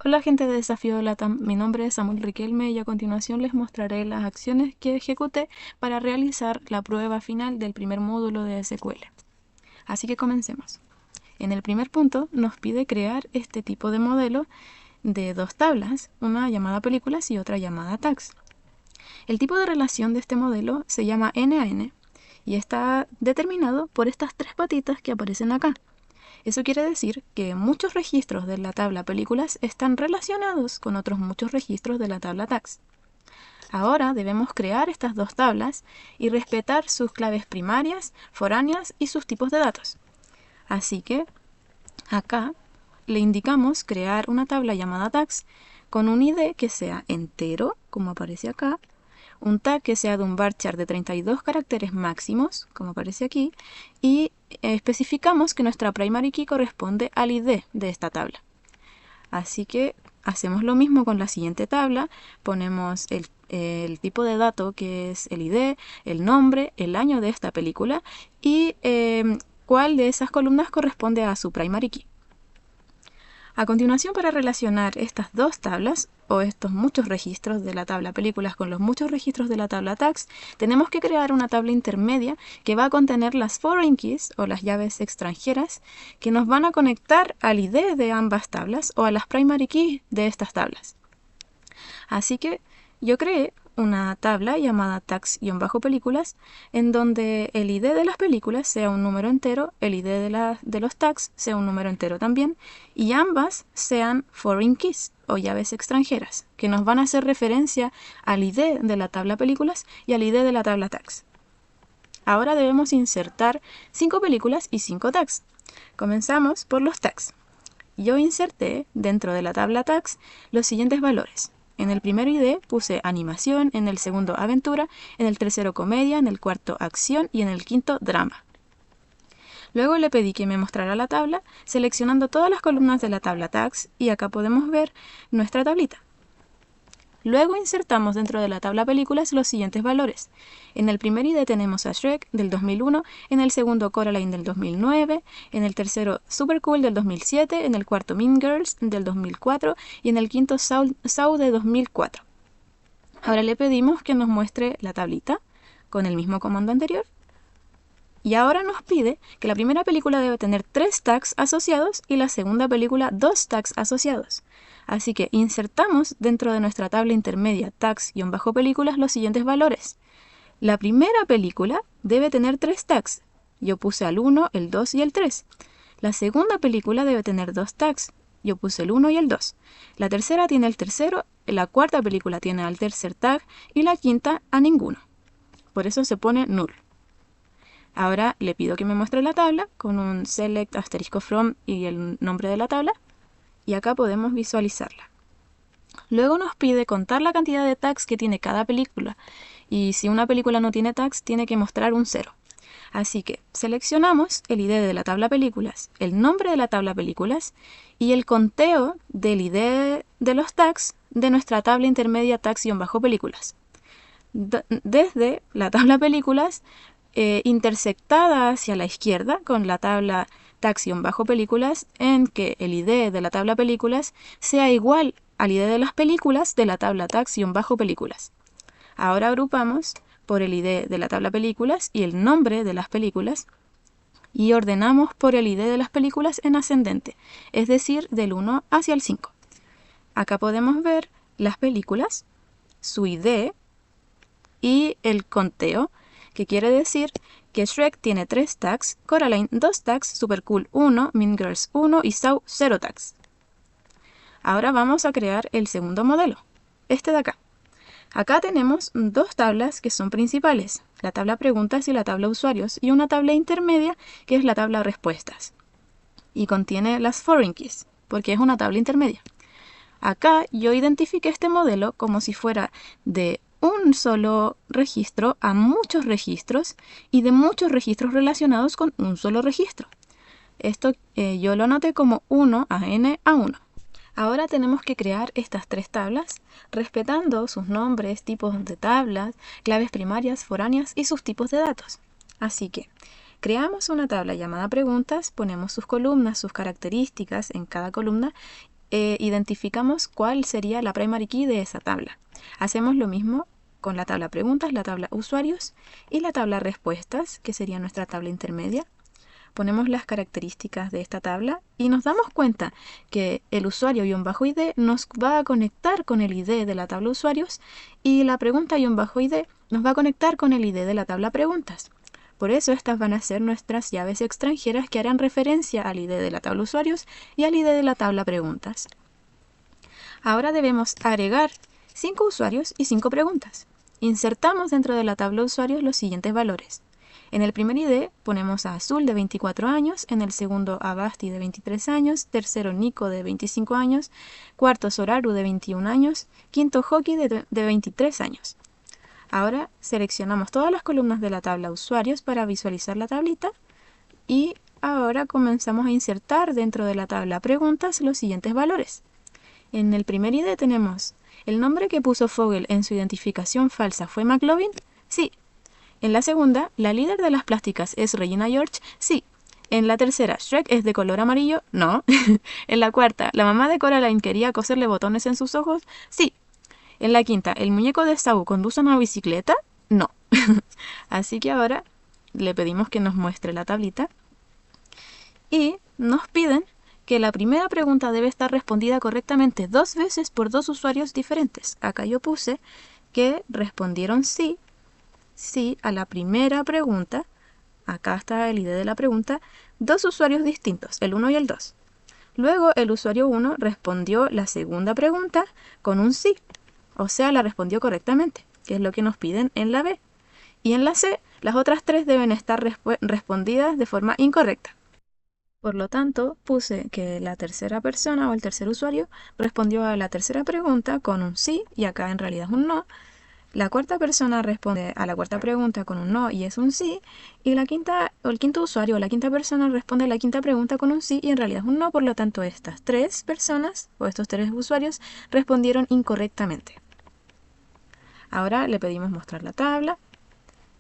Hola gente de Desafío LATAM, mi nombre es Samuel Riquelme y a continuación les mostraré las acciones que ejecuté para realizar la prueba final del primer módulo de SQL. Así que comencemos. En el primer punto nos pide crear este tipo de modelo de dos tablas, una llamada películas y otra llamada tags. El tipo de relación de este modelo se llama N a N y está determinado por estas tres patitas que aparecen acá. Eso quiere decir que muchos registros de la tabla películas están relacionados con otros muchos registros de la tabla tags. Ahora debemos crear estas dos tablas y respetar sus claves primarias, foráneas y sus tipos de datos. Así que acá le indicamos crear una tabla llamada tags con un ID que sea entero, como aparece acá, un tag que sea de un varchar de 32 caracteres máximos, como aparece aquí, y especificamos que nuestra primary key corresponde al ID de esta tabla. Así que hacemos lo mismo con la siguiente tabla, ponemos el tipo de dato que es el ID, el nombre, el año de esta película y cuál de esas columnas corresponde a su primary key. A continuación, para relacionar estas dos tablas, o estos muchos registros de la tabla películas con los muchos registros de la tabla tags, tenemos que crear una tabla intermedia que va a contener las foreign keys, o las llaves extranjeras, que nos van a conectar al ID de ambas tablas, o a las primary keys de estas tablas. Así que yo creé una tabla llamada tags-películas en donde el ID de las películas sea un número entero, el ID de los tags sea un número entero también, y ambas sean foreign keys o llaves extranjeras, que nos van a hacer referencia al ID de la tabla películas y al ID de la tabla tags. Ahora debemos insertar 5 películas y 5 tags. Comenzamos por los tags. Yo inserté dentro de la tabla tags los siguientes valores. En el primer ID puse animación, en el segundo aventura, en el tercero comedia, en el cuarto acción y en el quinto drama. Luego le pedí que me mostrara la tabla seleccionando todas las columnas de la tabla tags y acá podemos ver nuestra tablita. Luego insertamos dentro de la tabla películas los siguientes valores. En el primer ID tenemos a Shrek del 2001, en el segundo Coraline del 2009, en el tercero Super Cool del 2007, en el cuarto Mean Girls del 2004 y en el quinto Saw de 2004. Ahora le pedimos que nos muestre la tablita con el mismo comando anterior. Y ahora nos pide que la primera película debe tener 3 tags asociados y la segunda película 2 tags asociados. Así que insertamos dentro de nuestra tabla intermedia tags-películas los siguientes valores. La primera película debe tener 3 tags. Yo puse al 1, el 2 y el 3. La segunda película debe tener 2 tags. Yo puse el 1 y el 2. La tercera tiene el tercero, la cuarta película tiene al tercer tag y la quinta a ninguno. Por eso se pone null. Ahora le pido que me muestre la tabla con un select asterisco from y el nombre de la tabla. Y acá podemos visualizarla. Luego nos pide contar la cantidad de tags que tiene cada película. Y si una película no tiene tags, tiene que mostrar un 0. Así que seleccionamos el ID de la tabla películas, el nombre de la tabla películas y el conteo del ID de los tags de nuestra tabla intermedia tags-películas. Desde la tabla películas intersectada hacia la izquierda con la tabla tags-películas en que el ID de la tabla películas sea igual al ID de las películas de la tabla tags-películas. Ahora agrupamos por el ID de la tabla películas y el nombre de las películas y ordenamos por el ID de las películas en ascendente, es decir, del 1 hacia el 5. Acá podemos ver las películas, su ID y el conteo, que quiere decir que Shrek tiene 3 tags, Coraline 2 tags, Super Cool 1, Mean Girls 1 y Saw 0 tags. Ahora vamos a crear el segundo modelo, este de acá. Acá tenemos dos tablas que son principales, la tabla preguntas y la tabla usuarios, y una tabla intermedia que es la tabla respuestas. Y contiene las foreign keys, porque es una tabla intermedia. Acá yo identifiqué este modelo como si fuera de un solo registro a muchos registros y de muchos registros relacionados con un solo registro. Esto yo lo anoté como 1 a n a 1. Ahora tenemos que crear estas tres tablas, respetando sus nombres, tipos de tablas, claves primarias, foráneas y sus tipos de datos. Así que creamos una tabla llamada preguntas, ponemos sus columnas, sus características en cada columna identificamos cuál sería la primary key de esa tabla. Hacemos lo mismo con la tabla preguntas, la tabla usuarios y la tabla respuestas, que sería nuestra tabla intermedia. Ponemos las características de esta tabla y nos damos cuenta que el usuario-id nos va a conectar con el id de la tabla usuarios y la pregunta-id nos va a conectar con el id de la tabla preguntas. Por eso estas van a ser nuestras llaves extranjeras que harán referencia al id de la tabla usuarios y al id de la tabla preguntas. Ahora debemos agregar 5 usuarios y 5 preguntas. Insertamos dentro de la tabla usuarios los siguientes valores. En el primer ID ponemos a Azul de 24 años, en el segundo a Basti de 23 años, tercero Nico de 25 años, cuarto Soraru de 21 años, quinto Hoki de 23 años. Ahora seleccionamos todas las columnas de la tabla usuarios para visualizar la tablita y ahora comenzamos a insertar dentro de la tabla preguntas los siguientes valores. En el primer ID tenemos ¿el nombre que puso Fogel en su identificación falsa fue McLovin? Sí. En la segunda, ¿la líder de las plásticas es Regina George? Sí. En la tercera, ¿Shrek es de color amarillo? No. En la cuarta, ¿la mamá de Coraline quería coserle botones en sus ojos? Sí. En la quinta, ¿el muñeco de Saul conduce una bicicleta? No. Así que ahora le pedimos que nos muestre la tablita y nos piden que la primera pregunta debe estar respondida correctamente 2 veces por 2 usuarios diferentes. Acá yo puse que respondieron sí a la primera pregunta. Acá está el ID de la pregunta. 2 usuarios distintos, el 1 y el 2. Luego el usuario 1 respondió la segunda pregunta con un sí. O sea, la respondió correctamente, que es lo que nos piden en la B. Y en la C, las otras 3 deben estar respondidas de forma incorrecta. Por lo tanto, puse que la tercera persona o el tercer usuario respondió a la tercera pregunta con un sí, y acá en realidad es un no. La cuarta persona responde a la cuarta pregunta con un no y es un sí, y el quinto usuario o la quinta persona responde a la quinta pregunta con un sí y en realidad es un no. Por lo tanto, estas 3 personas o estos 3 usuarios respondieron incorrectamente. Ahora le pedimos mostrar la tabla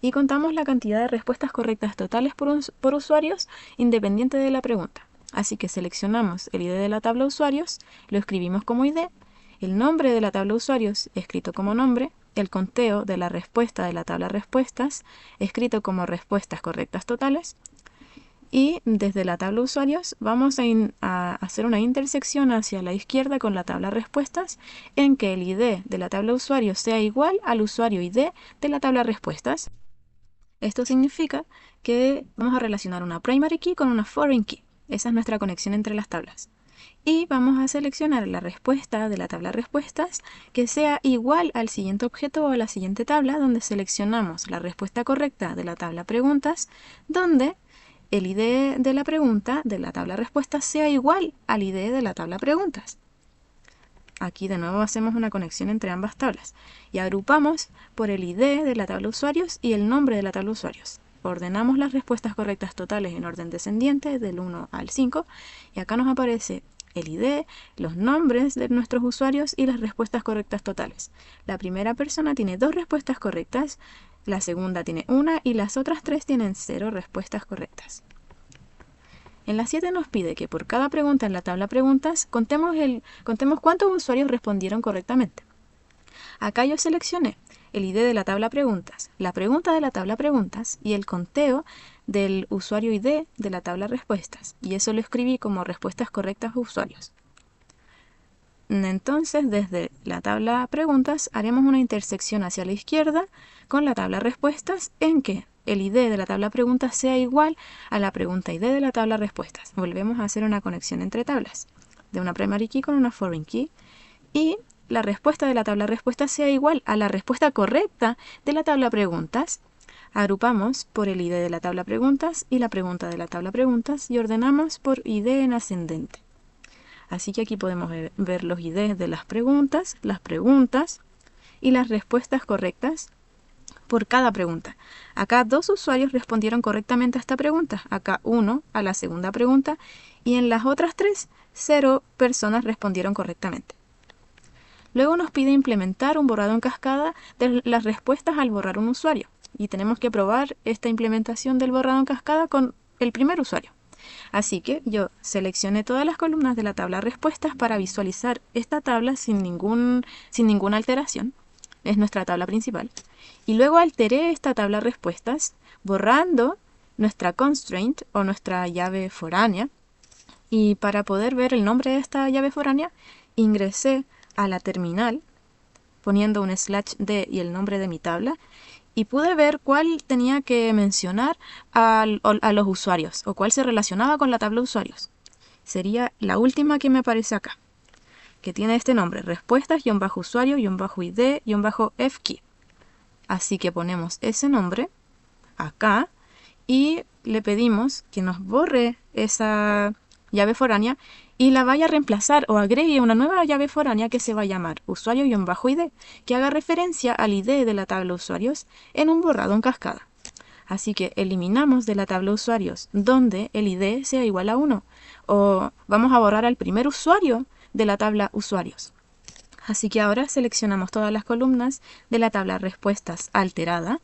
y contamos la cantidad de respuestas correctas totales por usuarios independiente de la pregunta. Así que seleccionamos el ID de la tabla usuarios, lo escribimos como ID, el nombre de la tabla usuarios escrito como nombre, el conteo de la respuesta de la tabla respuestas escrito como respuestas correctas totales, y desde la tabla usuarios vamos a hacer una intersección hacia la izquierda con la tabla respuestas en que el ID de la tabla usuarios sea igual al usuario ID de la tabla respuestas. Esto significa que vamos a relacionar una primary key con una foreign key. Esa es nuestra conexión entre las tablas. Y vamos a seleccionar la respuesta de la tabla respuestas que sea igual al siguiente objeto o a la siguiente tabla, donde seleccionamos la respuesta correcta de la tabla preguntas, donde el ID de la pregunta de la tabla respuestas sea igual al ID de la tabla preguntas. Aquí de nuevo hacemos una conexión entre ambas tablas y agrupamos por el ID de la tabla usuarios y el nombre de la tabla usuarios. Ordenamos las respuestas correctas totales en orden descendiente del 1 al 5 y acá nos aparece el ID, los nombres de nuestros usuarios y las respuestas correctas totales. La primera persona tiene 2 respuestas correctas, la segunda tiene 1 y las otras 3 tienen 0 respuestas correctas. En la 7 nos pide que por cada pregunta en la tabla preguntas contemos cuántos usuarios respondieron correctamente. Acá yo seleccioné el ID de la tabla preguntas, la pregunta de la tabla preguntas y el conteo del usuario ID de la tabla respuestas. Y eso lo escribí como respuestas correctas a usuarios. Entonces, desde la tabla preguntas haremos una intersección hacia la izquierda con la tabla respuestas en que el ID de la tabla preguntas sea igual a la pregunta ID de la tabla respuestas. Volvemos a hacer una conexión entre tablas de una primary key con una foreign key y la respuesta de la tabla respuestas sea igual a la respuesta correcta de la tabla preguntas. Agrupamos por el ID de la tabla preguntas y la pregunta de la tabla preguntas y ordenamos por ID en ascendente. Así que aquí podemos ver los IDs de las preguntas y las respuestas correctas por cada pregunta. Acá 2 usuarios respondieron correctamente a esta pregunta, acá 1 a la segunda pregunta y en las otras 3, 0 personas respondieron correctamente. Luego nos pide implementar un borrado en cascada de las respuestas al borrar un usuario y tenemos que probar esta implementación del borrado en cascada con el primer usuario. Así que yo seleccioné todas las columnas de la tabla respuestas para visualizar esta tabla sin ninguna alteración. Es nuestra tabla principal. Y luego alteré esta tabla respuestas borrando nuestra constraint o nuestra llave foránea. Y para poder ver el nombre de esta llave foránea, ingresé a la terminal poniendo un /d y el nombre de mi tabla, y pude ver cuál tenía que mencionar a los usuarios, o cuál se relacionaba con la tabla de usuarios. Sería la última que me aparece acá, que tiene este nombre, respuestas-usuario-id-fkey. Así que ponemos ese nombre acá, y le pedimos que nos borre esa llave foránea y la vaya a reemplazar o agregue una nueva llave foránea que se va a llamar usuario-id, que haga referencia al ID de la tabla usuarios en un borrado en cascada. Así que eliminamos de la tabla usuarios donde el ID sea igual a 1, o vamos a borrar al primer usuario de la tabla usuarios. Así que ahora seleccionamos todas las columnas de la tabla respuestas alterada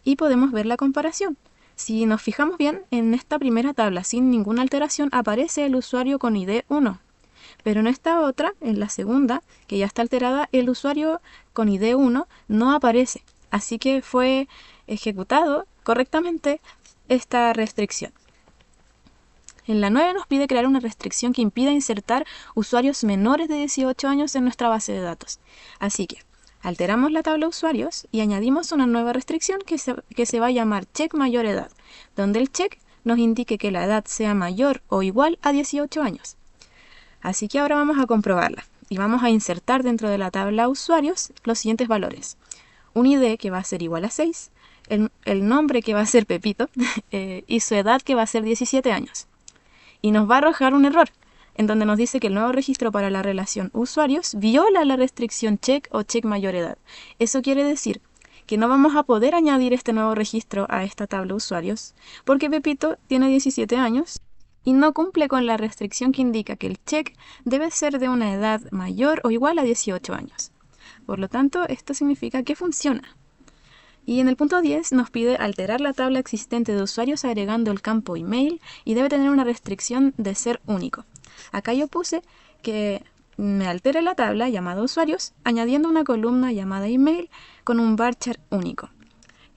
y podemos ver la comparación. Si nos fijamos bien, en esta primera tabla sin ninguna alteración aparece el usuario con ID 1. Pero en esta otra, en la segunda, que ya está alterada, el usuario con ID 1 no aparece. Así que fue ejecutado correctamente esta restricción. En la 9 nos pide crear una restricción que impida insertar usuarios menores de 18 años en nuestra base de datos. Así que alteramos la tabla usuarios y añadimos una nueva restricción que se va a llamar check mayor edad, donde el check nos indique que la edad sea mayor o igual a 18 años. Así que ahora vamos a comprobarla y vamos a insertar dentro de la tabla usuarios los siguientes valores. Un ID que va a ser igual a 6, el nombre que va a ser Pepito y su edad que va a ser 17 años. Y nos va a arrojar un error, en donde nos dice que el nuevo registro para la relación usuarios viola la restricción check o check mayor edad. Eso quiere decir que no vamos a poder añadir este nuevo registro a esta tabla usuarios porque Pepito tiene 17 años y no cumple con la restricción que indica que el check debe ser de una edad mayor o igual a 18 años. Por lo tanto, esto significa que funciona. Y en el punto 10 nos pide alterar la tabla existente de usuarios agregando el campo email y debe tener una restricción de ser único. Acá yo puse que me altere la tabla llamada usuarios añadiendo una columna llamada email con un varchar único.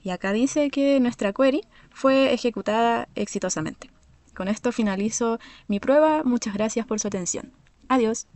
Y acá dice que nuestra query fue ejecutada exitosamente. Con esto finalizo mi prueba. Muchas gracias por su atención. Adiós.